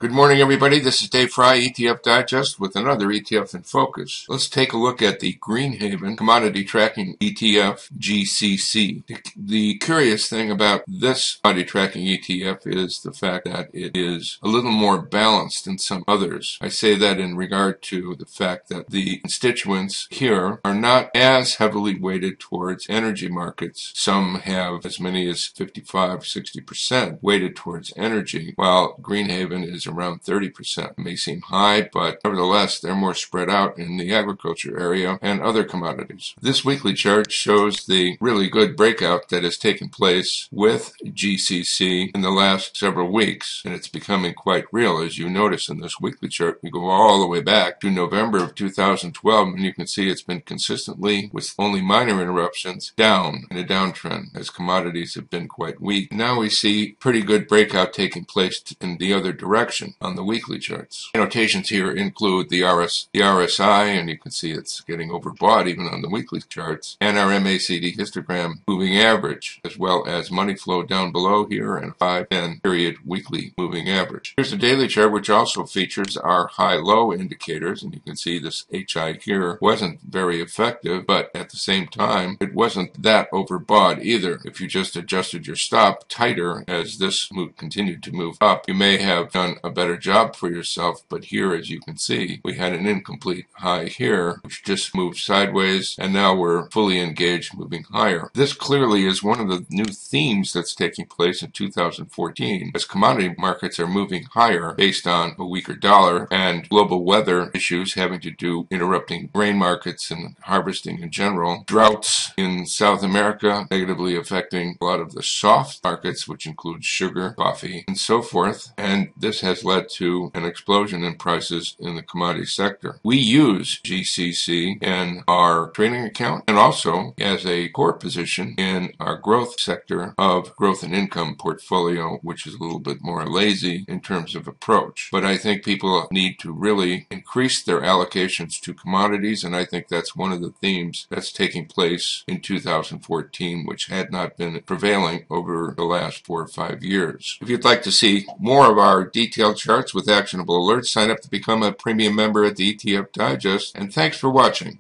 Good morning, everybody. This is Dave Fry, ETF Digest, with another ETF in focus. Let's take a look at the GreenHaven Commodity Tracking ETF, GCC. The curious thing about this commodity tracking ETF is the fact that it is a little more balanced than some others. I say that in regard to the fact that the constituents here are not as heavily weighted towards energy markets. Some have as many as 55-60% weighted towards energy, while GreenHaven is around 30%. It may seem high, but nevertheless, they're more spread out in the agriculture area and other commodities. This weekly chart shows the really good breakout that has taken place with GCC in the last several weeks, and it's becoming quite real. As you notice in this weekly chart, we go all the way back to November of 2012, and you can see it's been consistently, with only minor interruptions, down in a downtrend as commodities have been quite weak. Now we see pretty good breakout taking place in the other direction on the weekly charts. Annotations here include the RSI, and you can see it's getting overbought even on the weekly charts, and our MACD histogram moving average, as well as money flow down below here and 5-10 period weekly moving average. Here's a daily chart which also features our high-low indicators, and you can see this HI here wasn't very effective, but at the same time it wasn't that overbought either. If you just adjusted your stop tighter as this continued to move up, you may have done a better job for yourself, but here, as you can see, we had an incomplete high here, which just moved sideways, and now we're fully engaged moving higher. This clearly is one of the new themes that's taking place in 2014, as commodity markets are moving higher based on a weaker dollar and global weather issues having to do interrupting grain markets and harvesting in general, droughts in South America negatively affecting a lot of the soft markets, which include sugar, coffee, and so forth, and this has led to an explosion in prices in the commodity sector. We use GCC in our trading account and also as a core position in our growth sector of growth and income portfolio, which is a little bit more lazy in terms of approach. But I think people need to really increase their allocations to commodities, and I think that's one of the themes that's taking place in 2014, which had not been prevailing over the last 4 or 5 years. If you'd like to see more of our detailed charts with actionable alerts, sign up to become a premium member at the ETF Digest, and thanks for watching.